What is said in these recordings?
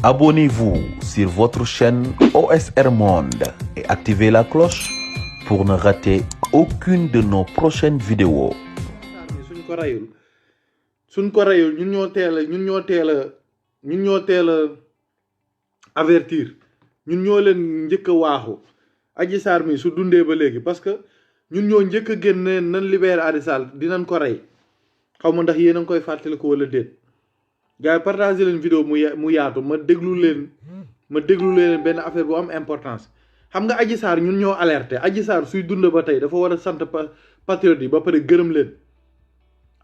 Abonnez-vous sur votre chaîne OSR Monde et activez la cloche pour ne rater aucune de nos prochaines vidéos. suñ ko rayul ñun ñoo teel a avertir ñun ñoo leen njëkk a waaxu Adji Sarr mi su dundee ba léegi parce que ñun ñoo njëkk a génne nan libéré Adji Sarr dinañ ko rey xaw ma ndax yéen a ngi koy fàttaliku wala déet gars yi partagé leen vidéo mu yaatu ma déglu leen benn affaire bu am importance. xam nga Adji Sarr ñun ñoo alerté Adji Sarr suy dund ba tey dafa war a sant patriote yi ba pare gërëm leen.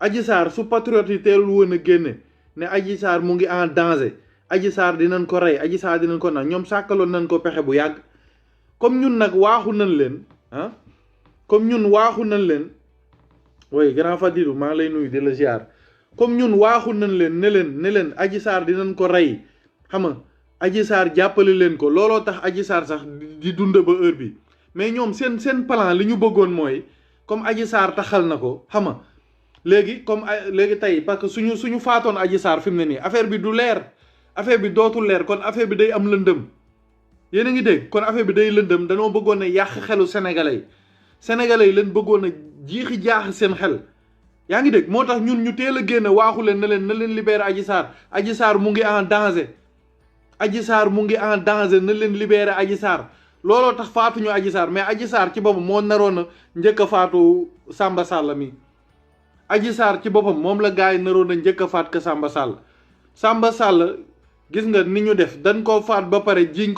Adji Sarr su patriote yi teelul woon a génne ne Adji Sarr mu ngi en danger Adji Sarr dinañ ko rey Adji Sarr dinañ ko nag ñoom sàkkaloon nañ ko pexe bu yàgg comme ñun nag waaxu nañ leen oui grand Fadilou maa ngi lay nuyu di la ziar comme ñun waaxu nañ leen ne leen Adji Sarr dinañ ko rey xam nga Adji Sarr jàppale leen ko looloo tax Adji Sarr sax di dund ba heure bi mais ñoom seen plan li ñu bëggoon mooy comme Adji Sarr taxal na ko xam nga léegi tey parce que suñu faatoon Adji Sarr fi mu ne nii affaire bi du leer affaire bi dootul leer kon affaire bi day am lëndëm yéen a ngi dégg kon affaire bi day lëndëm danoo bëggoon a yàq xelu sénégalais yi leen bëggoon a jiixi jaax seen xel yaa ngi dégg moo tax ñun ñu teel a génn waaxu leen na leen libérer Adji Sarr mu ngi en danger Adji Sarr mu ngi en danger na leen libérer Adji Sarr looloo tax faatuñu Adji Sarr mais Adji Sarr ci boppam moo naroon a njëkk a faatu Samba Sall mi Adji Sarr ci boppam moom la gars yi naroon a njëkk a faat ka Samba Sall gis nga ni ñu def dañ koo faat ba pare jiiñ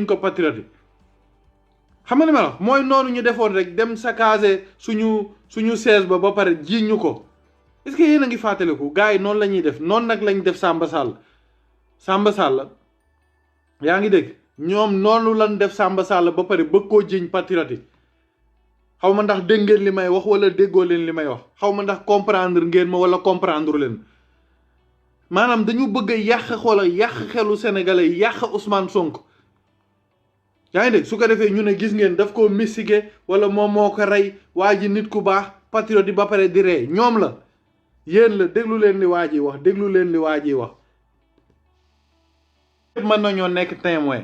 ko patriote yi xam nga ni ma la mooy noonu ñu defoon rek dem saccager suñu siège ba pare jiiñ ñu ko est-ce que yéen a ngi fàttaliku gars yi noonu la ñuy def noonu nag lañ def Samba Sall yaa ngi dégg ñoom noonu lañ def Samba Sall ba pare bëgg koo jiiñ patriote yi xaw ma ndax dégg ngeen li may wax wala déggoo leen li may wax xaw ma ndax comprendre ngeen ma wala comprendre leen maanaam dañu bëgg a yàq xelu sénégalais yi yàq Ousmane Sonko yaa ngi dégg su ko defee ñu ne gis ngeen daf koo mystique wala moom moo ko rey waa ji nit ku baax patriote yi ba pare di ree ñoom la yéen la déglu leen li waa ji wax mën nañoo nekk témoin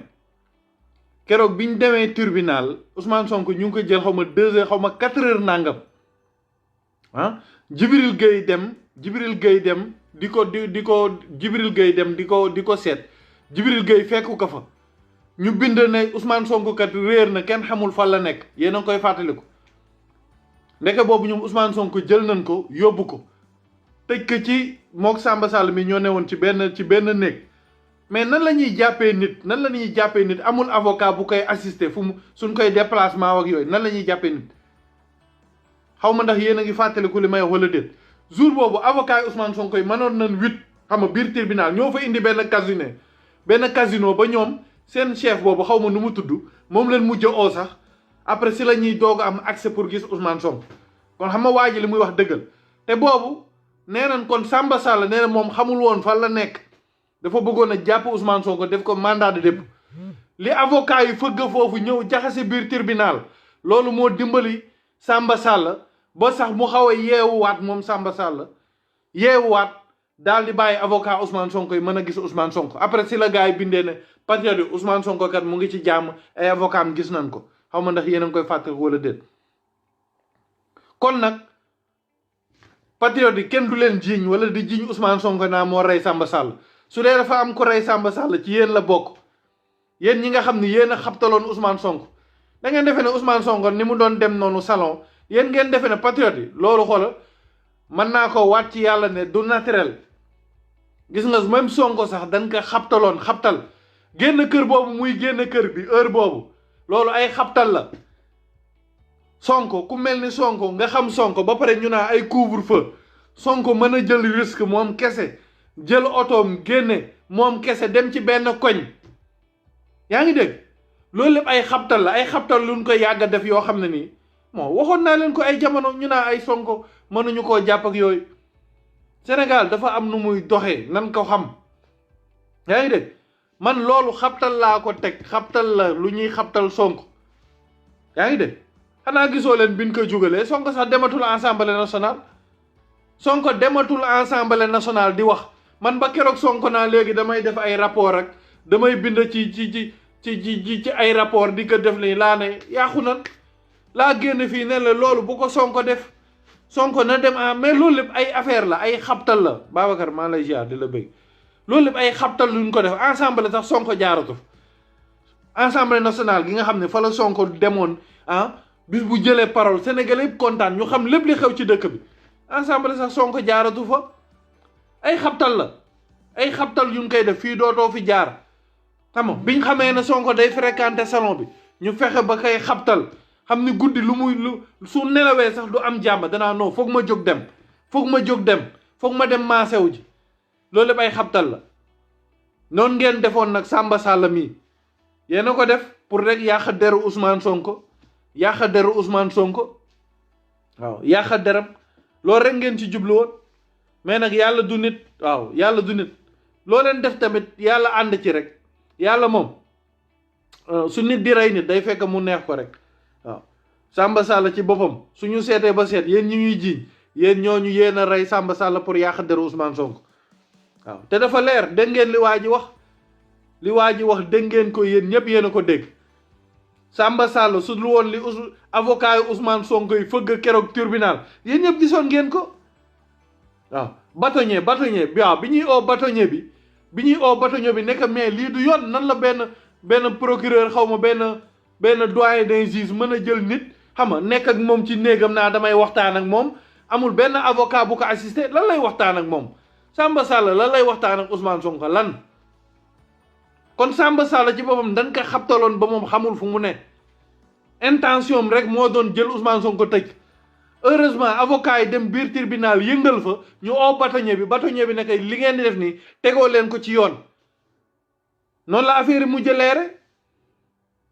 keroog bi ñu demee tribunal Ousmane Sonko ñu ngi ko jël xaw ma 2 heures xaw ma 4 heures nangam Jibril Gueye dem di ko seet Jibril Gueye fekku ko fa ñu bind ne Ousmane Sonko kat réer na kenn xamul fan la nekk yéen a ngi koy fàttaliku ndeke boobu ñoom Ousmane Sonko jël nañ ko yóbbu ko tëj ko ci mook Samba Sall mi ñoo newoon ci benn néeg mais nan la ñuy jàppee nit amul avocat bu koy assister suñ koy déplacement ak yooyu nan la ñuy jàppee nit xaw ma ndax yéen a ngi fàttaliku li may wax wala déet jour boobu avocat yi Ousmane Sonko yi mënoon nañ 8 xam nga biir tribunal ñoo fa indi benn casino ba ñoom seen chef boobu xaw ma nu mu tudd moom leen mujj oo sax après si la ñuy doog a am accès pour gis Ousmane Sonko kon xam nga waa ji li muy wax dëggal te boobu nee nañ kon Samba Sall nee na moom xamul woon fan la nekk dafa bëggoon a jàpp Ousmane Sonko def ko mandat de dépôt li avocat yi fëgg foofu ñëw jaxase biir tribunal loolu moo dimbali Samba Sall ba sax mu xaw a yeewuwaat moom Samba Sall daal di bàyyi avocat Ousmane Sonko yi mën a gis Ousmane Sonko après si la gars yi bindee ne patriote yi Ousmane Sonko kat mu ngi ci jàmm ay avocat am gis nañ ko xaw ma ndax yéen a ngi koy fàttali wala déet kon nag patriote yi kenn du leen jiiñ wala di jiiñ Ousmane Sonko naa moo rey Samba Sall su dee dafa am ko rey Samba Sall ci yéen la bokk yéen ñi nga xam ne yéen a xabtaloon Ousmane Sonko da ngeen defee ne Ousmane Sonko ni mu doon dem noonu salon yéen ngeen defee ne patriote yi loolu xoola mën naa ko waat ci yàlla ne du naturel gis nga même Sonko sax dañ ko xabtal génn kër boobu muy génn kër bi heure boobu loolu ay xabtal la Sonko ku mel ni Sonko nga xam Sonko ba pare ñu naa ay couvre-feu Sonko mën a jël risque moom kese jël otoom génne moom kese dem ci benn koñ yaa ngi dégg loolu lépp ay xabtal la ay xabtal luñ ko yàgg a def yoo xam ne nii bon waxoon naa leen ko ay jamono ñu naa ay Sonko mënuñu koo jàpp ak yooyu Sénégal dafa am nu muy doxee nan ko xam yaa ngi dégg man loolu xabtal laa ko teg xabtal la lu ñuy xabtal Sonko yaa ngi dégg xanaa gisoo leen biñ ko jugalee Sonko sax dematul Assemblée nationale Sonko dematul Assemblée nationale di wax man ba keroog Sonko naa léegi damay def ay rapport ak damay bind ci ay rapport di ko def ni laa ne yàqu nan laa génn fii ne la loolu bu ko Sonko def Sonko na dem mais loolu lépp ay affaire la ay xabtal la Babacar maa lay ziar di la bëgg loolu lépp ay xabtal luñ ko def ensemble sax Sonko jaaratu Assemblée nationale gi nga xam ne fa la Sonko demoon bis bu jëlee parole Sénégalais yëpp kontaan ñu xam lépp li xew ci dëkk bi Assemblée sax Sonko jaaratu fa ay xabtal la ay xabtal yuñ koy def fii dootoo fi jaar xam nga biñ xamee ne Sonko day fréquenter salon bi ñu fexe ba koy xabtal xam ni guddi lu su nelawee sax du am jàmm danaa non foog ma jóg dem foog ma dem maasew ji loolu lépp ay xabtal la noonu ngeen defoon nag Samba Sall mii yéen a ko def pour rek yàq deru Ousmane Sonko waaw yàq deram loolu rek ngeen ci jublu woon mais nag yàlla du nit waaw yàlla du nit loo leen def tamit yàlla ànd ci rek yàlla moom su nit di rey nit day fekk mu neex ko rek waaw Samba Sall ci boppam suñu seetee ba seet yéen ñi ñuy jiiñ yéen ñooñu yéen a rey Samba Sall pour yàq deru Ousmane Sonko waaw te dafa leer dégg ngeen li waa ji wax dégg ngeen ko yéen ñëpp yéen a ko dégg Samba Sall su lu woon li avocat yi Ousmane Sonko yi fëgg keroog tribunal yéen ñëpp gisoon ngeen ko waaw bâtonnier waaw bi ñuy oo bâtonnier bi nekk mais lii du yoon nan la benn procureur xaw ma benn doyen des juges mën a jël nit xam nga nekk ak moom ci néegam naa damay waxtaan ak moom amul benn avocat bu ko assisté lan lay waxtaan ak moom Samba Sall lan lay waxtaan ak Ousmane Sonko lan kon Samba Sall ci boppam dañ ko xabtaloon ba moom xamul fu mu ne intention rek moo doon jël Ousmane Sonko tëj heureusement avocat yi dem biir tribunal yëngal fa ñu oo bâtonnier bi ne kay li ngeen di def nii tegoo leen ko ci yoon noonu la affaire yi mujj leere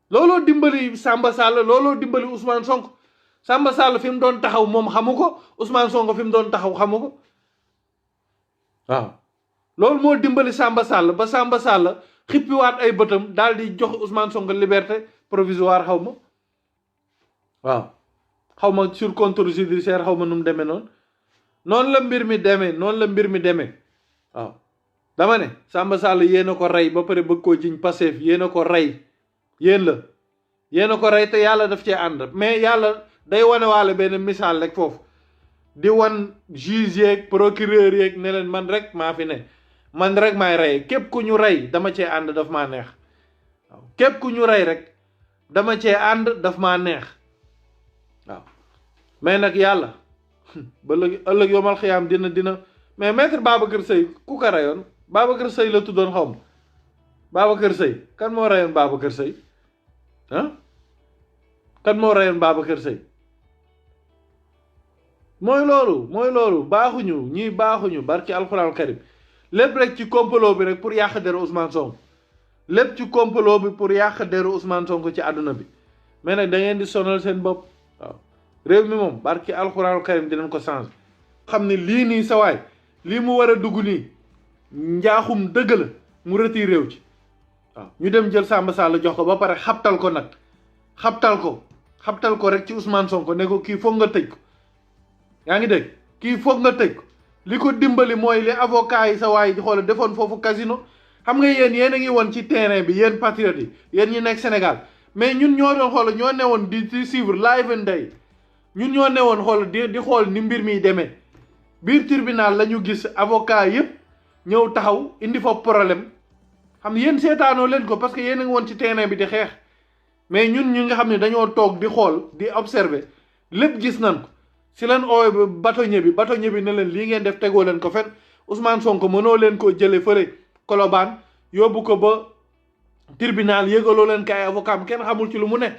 looloo dimbali Samba Sall looloo dimbali Ousmane Sonko Samba Sall fi mu doon taxaw moom xamu ko Ousmane Sonko fi mu doon taxaw xamu ko waaw loolu moo dimbali Samba Sall ba Samba Sall xippiwaat ay bëtam daal di jox Ousmane Sonko liberté provisoire xaw ma waaw xaw ma sur contrôle judiciaire xaw ma nu mu demee noonu la mbir mi demee waaw dama ne Samba Sall yéen a ko rey ba pare bëgg koo jiñ Pastef yéen a ko rey yéen a ko rey te yàlla daf cee ànd mais yàlla day wane waale benn misaal rek foofu di wan juge yeeg procureur yeeg ne leen man rek maa fi ne man rek maay rey képp ku ñu rey dama cee ànd daf maa neex waaw képp ku ñu rey rek dama cee ànd daf maa neex waaw mais nag yàlla ba ëllëg yomal xiyaam dina mais maître Babacar Seye ku ko reyoon Babacar Seye la tuddoon xaw ma Babacar Seye kan moo reyoon Babacar Seye kan moo reyoon Babacar Seye mooy loolu baaxuñu ñii baaxuñu barki alxuraan karim lépp rek ci complot bi rek pour yàq deru Ousmane Sonko lépp ci complot bi pour yàq deru Ousmane Sonko ci àdduna bi mais nag da ngeen di sonal seen bopp waaw réew mi moom barki alxuraan karim dinañ ko changer xam ne lii nii sawaay lii mu war a dugg nii njaaxum dëgg la mu retiré réew ci waaw ñu dem jël Samba Sall jox ko ba pare xabtal ko rek ci Ousmane Sonko ne ko kii foog nga tëj ko yaa ngi dégg kii foog nga tëj ko li ko dimbali mooy li avocat yi sa waay di xool defoon foofu casino xam nga yéen a ngi woon ci terrain bi yéen patriotes yi yéen ñi nekk Sénégal mais ñun ñoo doon xool ñoo newoon di suivre live and day ñun ñoo newoon xool di xool ni mbir miy demee biir tribunal la ñu gis avocat yëpp ñëw taxaw indi fa problème xam yéen seetaanoo leen ko parce que yéen a ngi woon ci terrain bi di xeex mais ñun ñu nga xam ne dañoo toog di xool di observer lépp gis nañ ko si leen ooy bâtonnier bi ne leen lii ngeen def tegoo leen ko fen Ousmane Sonko mënoo leen koo jële fële Colobane yóbbu ko ba tribunal yëgaloo leen ko ay avocat kenn xamul ci lu mu nekk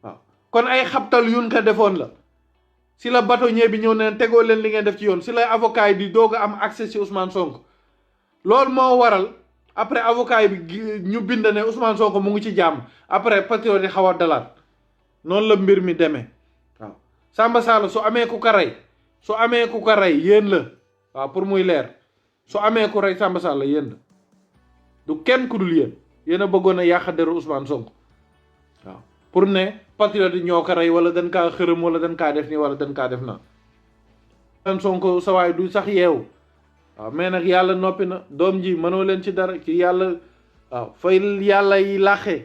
waaw kon ay xabtal yun ko defoon la si la bâtonnier bi ñëw ne tegoo leen li ngeen def ci yoon si la avocat yi di doog a am accès si Ousmane Sonko loolu moo waral après avocat bi ñu bind ne Ousmane Sonko mu ngi ci jàmm après patriote yi xaw a dalaat noonu la mbir mi demee waaw Samba Sall su amee ku ko rey yéen la waaw pour muy leer su amee ku rey Samba Sall yéen la du kenn ku dul yéen a bëggoon a yàq deru Ousmane Sonko waaw pour ne patriote yi ñoo ko rey wala dañ kaa xërëm wala dañ kaa def nii wala dañ kaa def na Ousmane Sonko sa waay du sax yeewu waaw mais nag yàlla noppi na doom ji mënoo leen ci dara ki yàlla waaw fa yàlla yi laaxee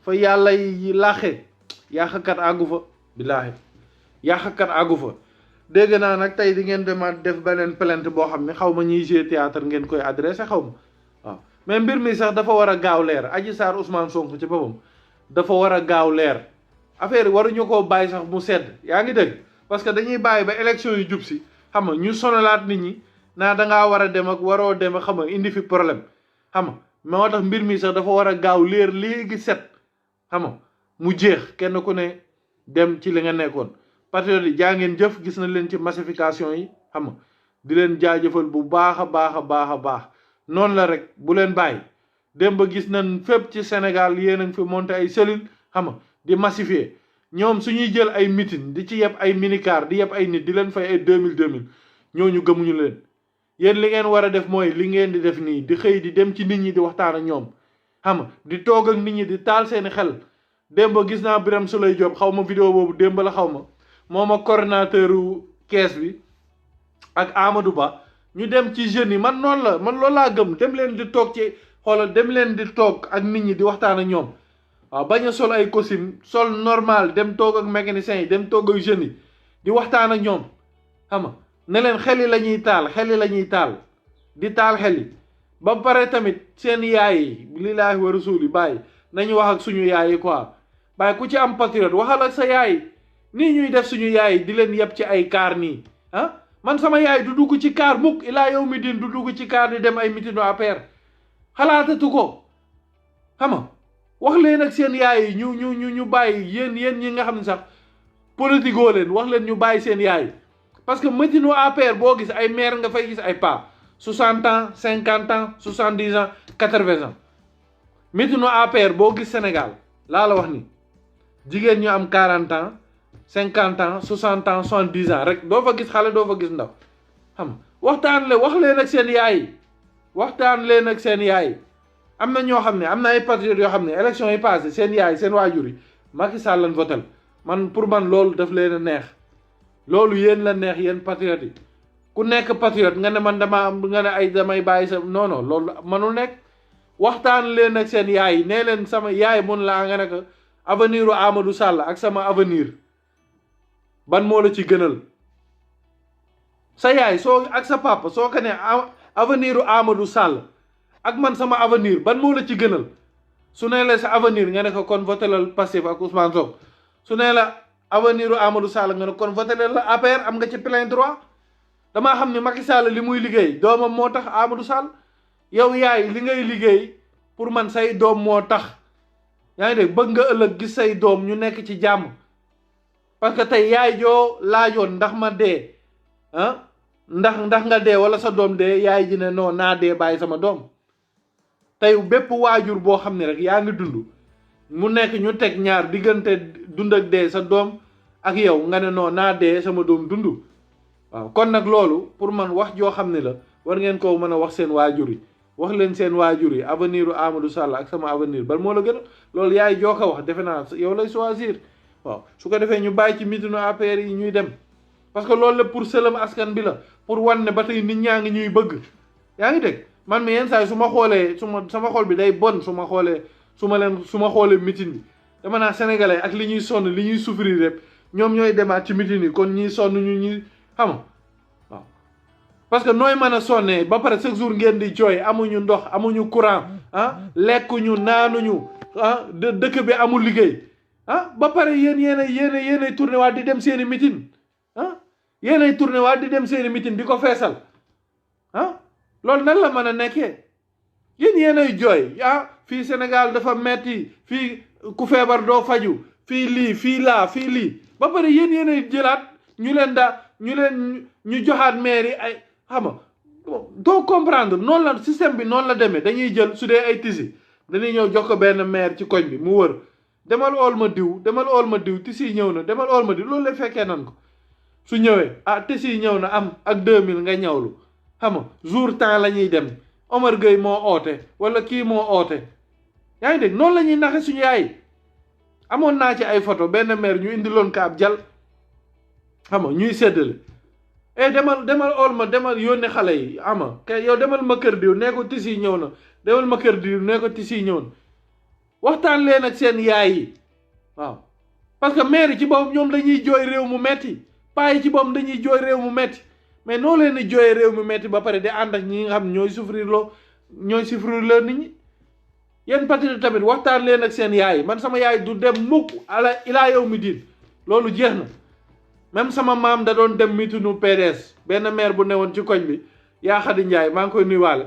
fa yàlla yi laaxee yàqkat àggu fa billaahi yàqkat àggu fa dégg naa nag tey di ngeen demaat def beneen plainte boo xam ne xaw ma ñiy jouer théâtre ngeen koy adressé xaw ma waaw mais mbir mi sax dafa war a gaaw leer Adji Sarr Ousmane Sonko ci boppam dafa war a gaaw leer affaire yi waruñu koo bàyyi sax mu sedd yaa ngi dégg parce que dañuy bàyyi ba élection yu jub si xam nga ñu sonalaat nit ñi naa dangaa war a dem ak waroo dem ak xam nga indi fi problème xam nga moo tax mbir mi sax dafa war a gaaw leer léegi set xam nga mu jeex kenn ku ne dem ci li nga nekkoon patriote yi jaa ngeen jëf gis na leen ci massification yi xam nga di leen jaajëfal bu baax a baax a baax a baax noonu la rek bu leen bàyyi dem ba gis nañ fépp ci Sénégal yéen a ngi fi monté ay cellules xam nga di massifier ñoom suñuy jël ay meeting di ci yeb ay minicar di yeb ay nit di leen fay ay 2000 ñooñu gëmuñu leen yéen li ngeen war a def mooy li ngeen di def nii di xëy di dem ci nit ñi di waxtaan ak ñoom xam nga di toog ak nit ñi di taal seeni xel démb gis naa Birame Souleye Diop xaw ma vidéo boobu démb la xaw ma moom ak coordinateur kees bi ak Amadou Ba ñu dem ci jeunes yi man noonu la man loolu laa gëm dem leen di toog ci xoolal dem leen di toog ak nit ñi di waxtaan ak ñoom waaw bañ a sol ay costume sol normal dem toog ak mécaniciens yi dem toog ak jeunes yi di waxtaan ak ñoom xam nga ne leen xel yi la ñuy taal xel yi la ñuy taal di taal xel yi ba pare tamit seen yaay yi lillaahi wa rasuuli bàyyi nañu wax ak suñu yaay yi quoi bàyyi ku ci am patriote waxal ak sa yaay nii ñuy def suñu yaay di leen yeb ci ay kaar nii ah man sama yaay du dugg ci kaar mukk ilaa yow mi din du dugg ci kaar di dem ay mitinu APR xalaatatu ko xam nga wax leen ak seen yaay yi ñu bàyyi yéen ñi nga xam ne sax politique leen wax leen ñu bàyyi seen yaay parce que mitinu APR boo gis ay maire nga fay gis ay pa 60 ans 50 ans 70 ans 80 ans mitinu APR boo gis Sénégal laa la wax ni jigéen ñu am 40 ans 50 ans 60 ans 70 ans rek doo fa gis xale doo fa gis ndaw xam waxtaan leen wax leen ak seen yaay waxtaan leen ak seen yaay am na ñoo xam ne am na ay patriotes yoo xam ne élection yi passé seen yaay seen waajur yi Macky Sall lañ votel man pour man loolu daf leen a neex loolu yéen la neex yéen patriotes yi ku nekk patriote nga ne man dama am nga ne ay damay bàyyi sa non non loolu mënul nekk waxtaan leen ak seen yaay nee leen sama yaay mun laa nga ne ko avenir u Amadou Sall ak sama avenir ban moo la ci gënal sa yaay soo ak sa papa soo ko ne avenir u Amadou Sall ak man sama avenir ban moo la ci gënal su ne la sa avenir nga ne ko kon votelal Pastef ak Ousmane Sonko su ne la avenir u Amadou Sall nga ne kon votelal la APR am nga ci plein droit damaa xam ne Macky Sall li muy liggéey doomam moo tax Amadou Sall yow yaay li ngay liggéey pour man say doom moo tax yaa ngi dégg bëgg nga ëllëg gis say doom ñu nekk ci jàmm parce que tey yaay joo laajoon ndax ma dee ah ndax nga dee wala sa doom dee yaay ji ne non naa dee bàyyi sama doom tey bépp waajur boo xam ne rek yaa ngi dund mu nekk ñu teg ñaar diggante dund ak dee sa doom ak yow nga ne non naa dee sama doom dund waaw kon nag loolu pour man wax joo xam ne la war ngeen koo mën a wax seen waajur yi wax leen seen waajur yi avenir u Amadou Sall ak sama avenir ban moo la gën a loolu yaay joo ko wax defe naa yow lay choisir waaw su ko defee ñu bàyyi ci mitinu APR yi ñuy dem parce que loolu la pour sëlam askan bi la pour wan ne ba tey nit ñaa ngi ñuy bëgg yaa ngi dégg man mi yenn saa yi su ma xoolee sama xol bi day bon su ma xoolee mitin bi dama naa sénégalais ak li ñuy sonn li ñuy souffrir rek ñoom ñooy demaat ci mitin yi kon ñiy sonn ñu ñuy xam waaw parce que nooy mën a sonnee ba pare chaque jour ngeen di jooy amuñu ndox amuñu courant lekkuñu naanuñu dëkk bi amul liggéey ba pare yéenay tourné waat di dem seeni mitin yéenay tourné waat di dem seeni mitin di ko feesal loolu nan la mën a nekkee yéenay jooy fii Sénégal dafa metti fii ku feebar doo faju fii lii fii laa fii lii ba pare yéenay jëlaat ñu joxaat maire yi ay xam nga doo comprendre noonu la système bi noonu la demee dañuy jël su dee ay tisi dañuy ñëw jox ko benn maire ci koñ bi mu wër demal ool ma diw tisi ñëw na demal ool ma diw loolu la fekkee nan ko su ñëwee tisi ñëw na am ak 2000 nga ñawlu xam nga jour temps la ñuy dem Omar Gueye moo oote wala kii moo oote yaa ngi dégg noonu la ñuy naxe suñu yaay amoon naa ci ay photo benn maire ñu indiloon ko ab jal xam nga ñuy séddale demal ool ma demal yónni xale yi ama kay yow demal ma kër diw nee ko tisi ñëw na demal ma kër diw ne ko tisi ñëw na waxtaan leen ak seen yaay yi waaw parce que maire yi ci boppam ñoom dañuy jooy réew mu metti paa yi ci boppam dañuy jooy réew mu metti mais noo leen di jooyee réew mu metti ba pare di ànd ak ñi nga xam ñooy souffrir loo nit ñi yéen patriote tamit waxtaan leen ak seen yaay man sama yaay du dem mukk ilaa yow mi diin loolu jeex na même sama maam da doon dem mitinu PDS benn maire bu newoon ci koñ bi yaa Xadi Njaay maa ngi koy nuyuwaale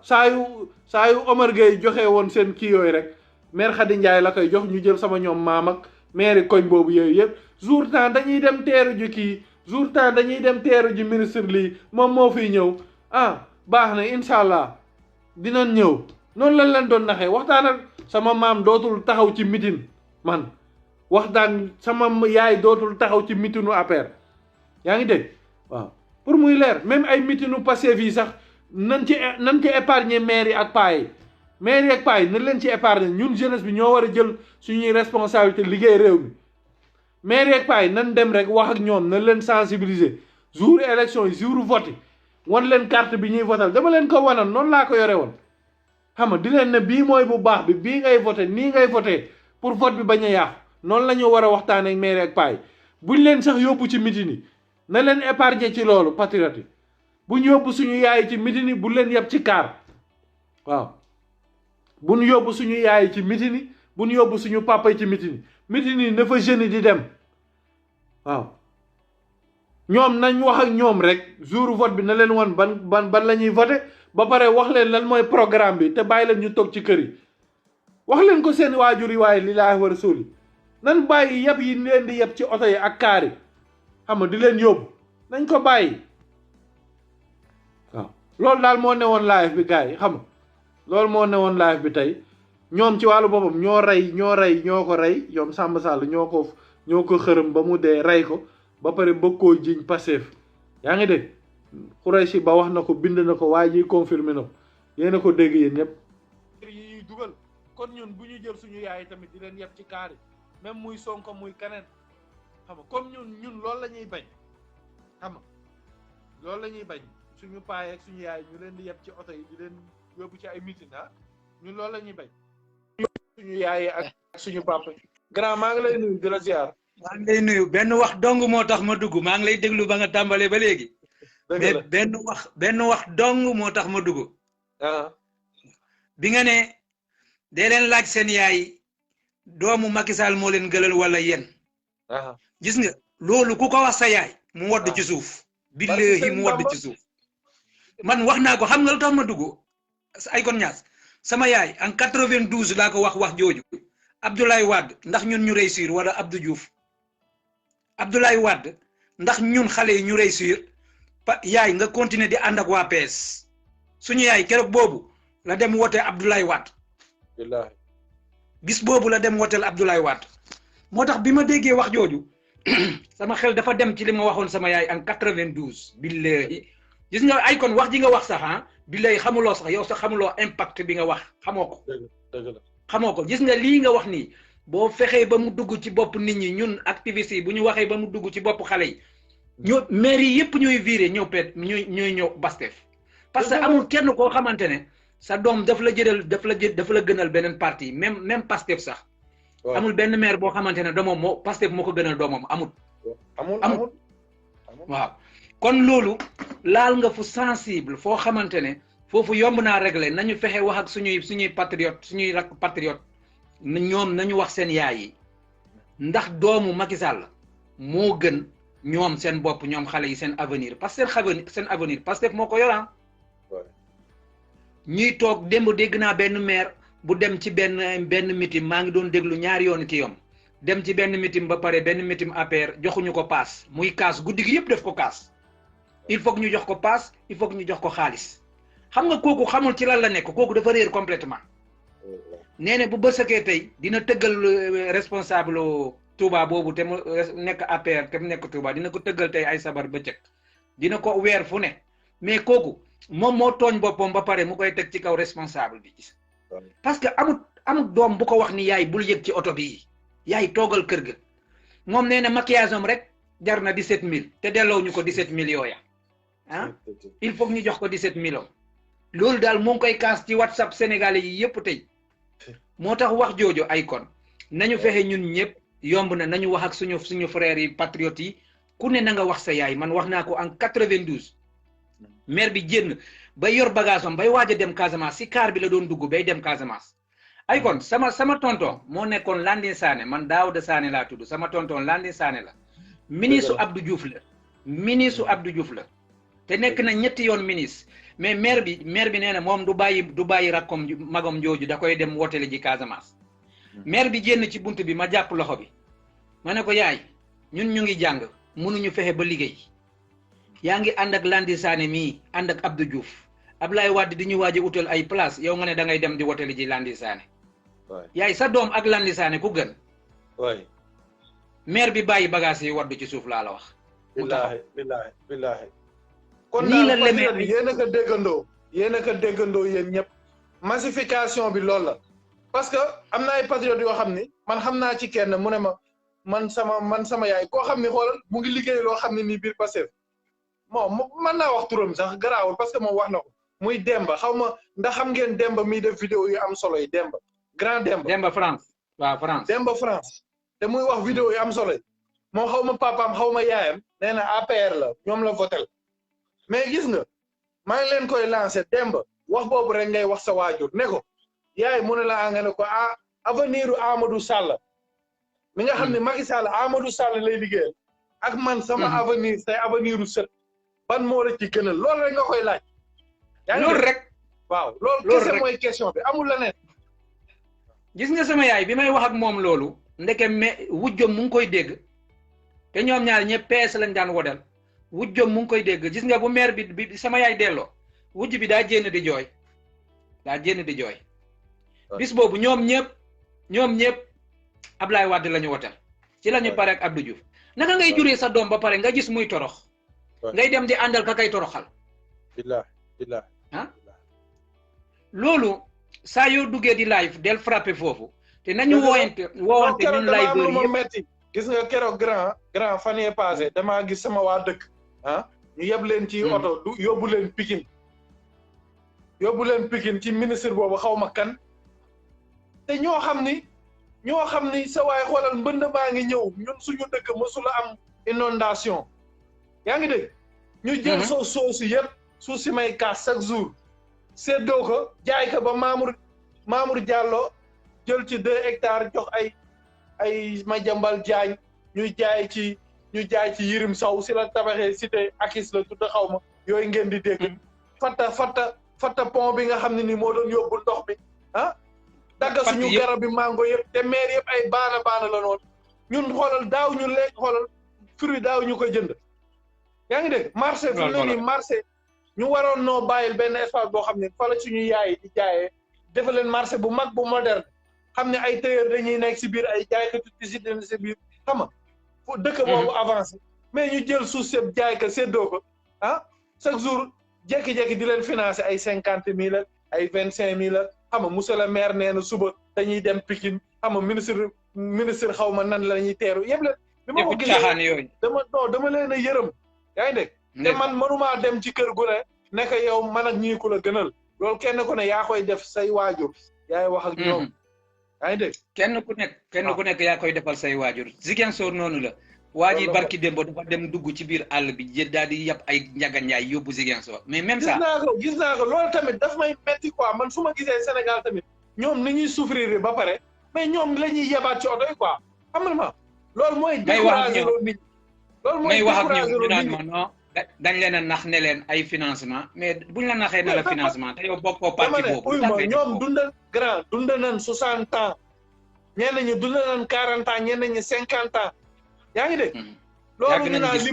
saa yu Omar Gueye joxe woon seen kii yooyu rek maire Xadi Njaay la koy jox ñu jël sama ñoom maam ak maire koñ boobu yooyu yëpp jour temps dañuy dem teeru ji kii jour temps dañuy dem teeru ji ministre lii moom moo fiy ñëw baax na incha allah dinañ ñëw noonu lañ leen doon naxee waxtaan ak sama maam dootul taxaw ci mitin man waxtaan sama yaay dootul taxaw ci mitinu APR yaa ngi dégg waaw pour muy leer même ay mitinu Pastef yi sax nan ci épargner maire yi ak paa yi maire yi ak paa yi nañ leen ci épargner ñun jeunesse bi ñoo war a jël suñuy responsabilité liggéey réew mi maire yi ak paa yi nan dem rek wax ak ñoom nañ leen sensibiliser jour élection yi jour vote wan leen carte bi ñuy votal dama leen ko wanan noonu laa ko yore woon xam nga di leen ne bii mooy bu baax bi bii ngay voté nii ngay voté pour vote bi bañ a yàqu noonu la ñu war a waxtaanee ak maire ak paa yi buñ leen sax yóbbu ci mitin yi na leen épargner ci loolu patriote yi buñ yóbbu suñu yaay ci mitin yi bu leen yeb ci kaar waaw buñ yóbbu suñu yaay ci mitin yi buñ yóbbu suñu papa yi ci mitin yi na fa jeunes di dem waaw ñoom nañ wax ak ñoom rek jour vote bi na leen wan ban la ñuy voté ba pare wax leen lan mooy programme bi te bàyyi leen ñu toog ci kër yi wax leen ko seen waajur yi waaye lillaahi wa rasuuli nan bàyyi yeb yi leen di yeb ci oto yi ak kaar yi xam nga di leen yóbbu nañ ko bàyyi waaw loolu daal moo newoon live bi gars yi xam nga loolu moo newoon live bi tey ñoom ci wàllu boppam ñoo ko rey ñoom Samba Sall ñoo ko xërëm ba mu dee rey ko ba pare bëgg koo jiñ Pastef yaa ngi dégg Khoureychi Ba wax na ko bind na ko waaye ji confirmé na ko yéen a ko dégg yéen ñëpp yi dugal kon ñun bu ñu jël suñu yaay tamit di leen yeb ci kaar yi même muy Sonko muy keneen xam nga comme ñun loolu la ñuy bañ xam nga loolu la ñuy bañ suñu paay ak suñu yaay ñu leen di yeb ci oto yi di leen yóbbu ci ay meeting ñun loolu la ñuy bañ suñu yaay ak suñu papa grand maa ngi lay nuyu di la ziar maa ngi lay nuyu benn wax dong moo tax ma dugg maa ngi lay déglu ba nga tàmbalee ba léegi mais benn wax dong moo tax ma dugg bi nga ne dee leen laaj seen yaay doomu Macky Sall moo leen gëlal wala yéen gis nga loolu ku ko wax sa yaay mu wodd ci suuf billahi mu wodd ci suuf man wax naa ko xam nga lu tax ma dugg ay kon ñaas sama yaay en 92 laa ko wax jooju Abdoulaye Wade ndax ñun ñu réussir wala Abdou Diouf Abdoulaye Wade ndax ñun xale yi ñu réussir yaay nga continuer di ànd ak waa PS suñu yaay keroog boobu la dem wootee Abdoulaye Wade billahi bis boobu la dem wooteel Abdoulaye Wade moo tax bi ma déggee wax jooju sama xel dafa dem ci li ma waxoon sama yaay en 92 billahi gis nga ay kon wax ji nga wax sax billahi xamuloo sax yow sax xamuloo impact bi nga wax xamoo ko dëgg la xamoo ko gis nga lii nga wax nii boo fexee ba mu dugg ci bopp nit ñi ñun activistes yi bu ñu waxee ba mu dugg ci bopp xale yi ñoo maire yi yëpp ñooy viré ñëw ñooy ñëw Pastef parce que amul kenn koo xamante ne sa doom daf la gënal beneen parti même Pastef sax amul benn maire boo xamante ne doomam moo Pastef moo ko gënal doomam amul waaw kon loolu laal nga fu sensible foo xamante ne foofu yomb naa régler nañu fexe wax ak suñuy patriote suñuy rakk patriote ñoom nañu wax seen yaay yi ndax doomu Macky Sall moo gën ñoom seen bopp ñoom xale yi seen avenir parce que seen avenir Pastef moo ko yoran ñuy toog démb dégg naa benn maire bu dem ci benn meeting maa ngi doon déglu ñaari yoon ci yom dem ci benn meeting ba pare benn meeting APR joxuñu ko paas muy kaas guddi gi yëpp def ko kaas il faut que ñu jox ko paas il faut que ñu jox ko xaalis xam nga kooku xamul ci lan la nekk kooku dafa réer complètement nee na bu bësëkee tey dina tëggal responsable Touba boobu te mu nekk APR te mu nekk Touba dina ko tëggal tey ay sabar bëccëg dina ko weer fu ne mais kooku moom moo tooñ boppam ba pare mu koy teg ci kaw responsable bi gis parce que amut doom bu ko wax ni yaay bul yëg ci oto bi yaay toogal kër ga moom nee na maquillage am rek jar na 17000 te delloo ñu ko 17000 yooya il faut ñu jox ko 17000 loolu daal moo ngi koy kaas ci WhatsApp sénégalais yi yëpp tey moo tax wax joojo ay kon nañu fexe ñun ñëpp yomb na nañu wax ak suñu frères yi patriotes yi ku ne na nga wax sa yaay man wax naa ko en 92 maire bi génn bay yor bagage am bay waaj a dem Casamance si car bi la doon dugg bay dem Casamance ay kon sama tonton moo nekkoon Landing Sané man Daouda Sané laa tudd sama tonton Landing Sané la ministre Abdou Diouf la ministre Abdou Diouf la te nekk na ñetti yoon ministre mais maire bi nee na moom du bàyyi rakkom magom jooju da koy dem wotele ji Casamance maire bi génn ci bunt bi ma jàpp loxo bi ma ne ko yaay ñun ñu ngi jàng mënuñu fexe ba liggéey yaa ngi ànd ak Landing Sané mii ànd ak Abdou Diouf Ablaye Wade di ñu waaj a utal ay place yow nga ne da ngay dem di wotele ji Landing Sané yaay sa doom ak Landing Sané ku gën maire bi bàyyi bagage yi waddu ci suuf laa la wax billahi kon nii la lemee yéen a ko déggandoo yéen ñëpp massification bi loolu la parce que am na ay patriotes yoo xam ni man xam naa ci kenn mu ne ma man sama yaay koo xam ni xoolal mu ngi liggéey loo xam ne nii biir Pastef moom mën naa wax turam sax garaawul parce que moom wax na ko muy Demba xaw ma ndax xam ngeen Demba miy def vidéo yu am solo yi Demba grand Demba France waaw France Demba France te muy wax vidéo yu am solo yi moom xaw ma papaam xaw ma yaayam nee na APR la ñoom la votel mais gis nga maa ngi leen koy lancé Demba wax boobu rek ngay wax sa waajur ne ko yaay mu ne la nga ne ko avenir Amadou Sall mi nga xam ne Macky Sall Amadou Sall lay liggéeyal ak man sama avenir say avenir u sët ban moo la ci gënal loolu rek nga koy laaj loolu rek waaw loolu kese mooy question bi amul leneen gis nga sama yaay bi may wax ak moom loolu ndeke wujjom mu ngi koy dégg te ñoom ñaar ñëpp PS lañ daan wodal wujjom mu ngi koy dégg gis nga bu maire bi sama yaay delloo wujj bi daa jénn di jooy bis boobu ñoom ñëpp Ablaye Wade la ñu wotal ci la ñu pare ak Abdou Diouf naka ngay juree sa doom ba pare nga gis muy torox ngay dem di àndal ka kay toroxal billah loolu saa yoo duggee di live del frappé foofu te nañu woowante ñun live yëpp metti gis nga keroog grand fan yee passé damaa gis sama waa dëkk ñu yeb leen ci oto yóbbu leen Pikine ci ministre boobu xaw ma kan te ñoo xam ni sa waay xoolal mbënd baa ngi ñëw ñun suñu dëkk mësula am inondation yaa ngi dégg ñu jël soosu yëpp suuf si may kaas chaque jour séddoo ko jaay ko ba Mamour Diallo jël ci 2 hectares jox ay Madiambal Diagne ñu jaay ci Yirim Sow si la tabaxee cité Akis la tudd xaw ma yooyu ngeen di dégg fatta pont bi nga xam ne ni moo doon yóbbu ndox bi dagga suñu garab bi mango yëpp te maire yëpp ay baana la noonu ñun xoolal daaw ñu lekk xoolal fruit daaw ñu koy jënd yaa ngi dégg marché fu ne nii marché ñu waroon noo bàyyil benn espace boo xam ne fa la suñu yaay di jaayee dafa leen marché bu mag bu moderne xam ne ay tailleur dañuy nekk si biir ay jaaykatu tissu dañ si biir xam nga fu dëkk boobu avancé mais ñu jël suuf sëb jaay ko séddoo ko chaque jour jékki-jékki di leen financé ay 50 000 ay 25 000 xam nga monsieur le maire nee na suba dañuy dem Pikine xam nga ministre xaw ma nan la ñuy teeru yëpp leen bi ma ko gisee dama leen a yërëm yaa ngi dégg te man mënumaa dem ci kër gu ne nekk yow man ak ñii ku la gënal loolu kenn ku ne yaa koy def say waajur yaay wax ak ñoom yaa ngi dégg kenn ku nekk yaa koy defal say waajur Ziguinchor noonu la waa ji barki démb dafa dem dugg ci biir àll bi daal di yàpp ay njaganjaay yóbbu Ziguinchor mais même ça gis naa ko loolu tamit daf may metti quoi man su ma gisee Sénégal tamit ñoom ni ñuy souffrir ba pare mais ñoom la ñuy yebaat ci oto yi quoi xam nga ma loolu mooy découragé loolu nit loolu mooy wax ak ñoom ñu naan ma non dañ leen a nax ne leen ay financement mais buñ la naxee ne la financement te yow bokkoo parti boobu ñoom dund nañ 60 ans ñenn ñi dund nañ 40 ans ñenn ñi 50 ans yaa ngi dégg loolu ñu naan li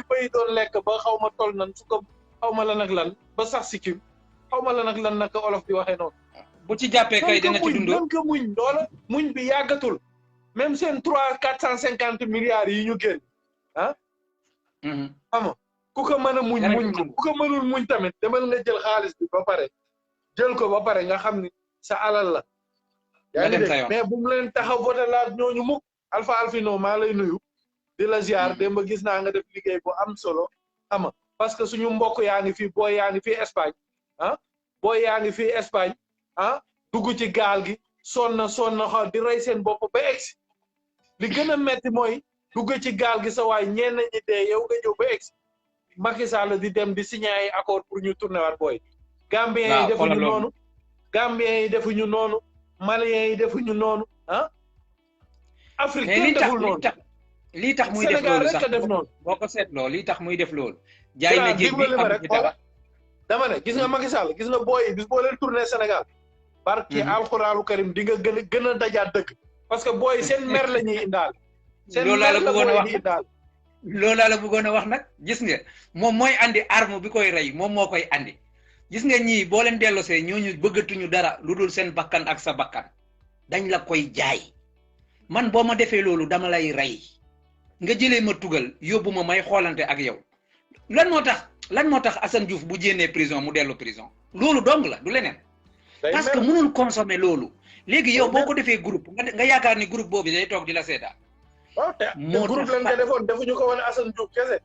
bay doon lekk ba xaw ma toll nan su ko xaw ma lan ak lan ba sax sikkim xaw ma lan ak lan naka olof di waxee noonu bu ci jàppee kay dina ci dund nan ko muñ loola muñ bi yàggatul même seen 450 milliards yi ñu génn xam nga ku ko mën a muñ ko ku ko mënul muñ tamit demal nga jël xaalis bi ba pare jël ko ba pare nga xam ni sa alal la yaa ngi dégg mais bu mu leen tax a voté laat ñooñu mukk Alpha Alfino maa lay nuyu di la ziar démb gis naa nga def liggéey bu am solo xam nga parce que suñu mbokk yaa ngi fii booy yaa ngi fii Espagne ah booy yaa ngi fii Espagne ah dugg ci gaal gi sonn xaw di rey seen bopp ba egsi li gën a metti mooy dugg ci gaal gi sa waay ñenn ñi dee yow nga ñëw ba egsi Macky Sall di dem di signé ay accord pour ñu tourné waat booy Gambien yi defuñu noonu Gambien yi defuñu noonu Malien yi defuñu noonu ah Afrique kenn deful noonu lii tax muy def loolu sax boo ko seetloo lii tax muy def loolu jaay na jéeg bi am ci dara dama ne gis nga Macky Sall gis nga booy bis boo leen tourné Sénégal barki alxuraanu karim di nga gën a dajaat dëgg parce que booy seen mer la ñuy indaal seen loolu laa la bëggoon a wax indaal loolu laa la bëggoon a wax nag gis nga moom mooy andi arme bi koy rey moom moo koy andi gis nga ñii boo leen delloosee ñooñu bëggatuñu dara lu dul seen bakkan ak sa bakkan dañ la koy jaay man boo ma defee loolu dama lay rey nga jëlee ma tugal yóbbu ma may xoolante ak yow lan moo tax Assane Diouf bu jénnee prison mu dellu prison loolu dong la du leneen parce que mënul consommer loolu léegi yow boo ko defee groupe nga yaakaar ni groupe boobu day toog di la seetaan waaw te groupe lañ ko defoon defuñu ko woon Assane Diouf kese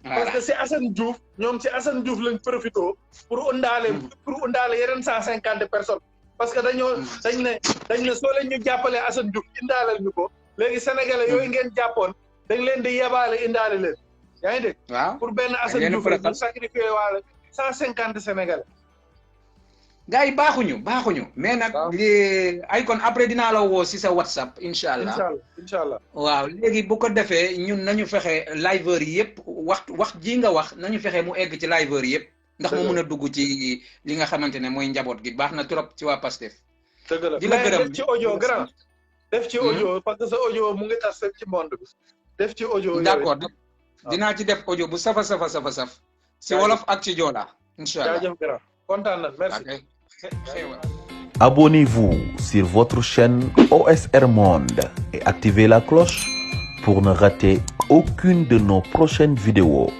parce que si Assane Diouf ñoom si Assane Diouf lañ profité pour undaale yeneen 150 personnes parce que dañ ne soo leen ñu jàppalee Assane Diouf indaaleel ñu ko léegi sénégalais yooyu ngeen jàppoon dañ leen di yebaale indaale leen yaa ngi dégg waaw pour benn Assane Diouf rek ñu sacrifié waale 150 sénégalais gars yi baaxuñu mais nag ay kon après dinaa la woo si sa WhatsApp incha allah waaw léegi bu ko defee ñun nañu fexe liveur yi yëpp wax ji nga wax nañu fexe mu egg ci liveur yi yëpp ndax mu mun a dugg ci li nga xamante ne mooy njaboot gi baax na trop ci waa Pastef dëgg la di la gërëm def ci audio grand def ci audio parce que sa audio mu ngi tas fépp ci monde bi def ci audio d'accord dinaa ci def audio bu safa si wolof ak ci joola incha allah jaajëf grand kontaan na merci Abonnez-vous sur votre chaîne OSR Monde et activez la cloche pour ne rater aucune de nos prochaines vidéos.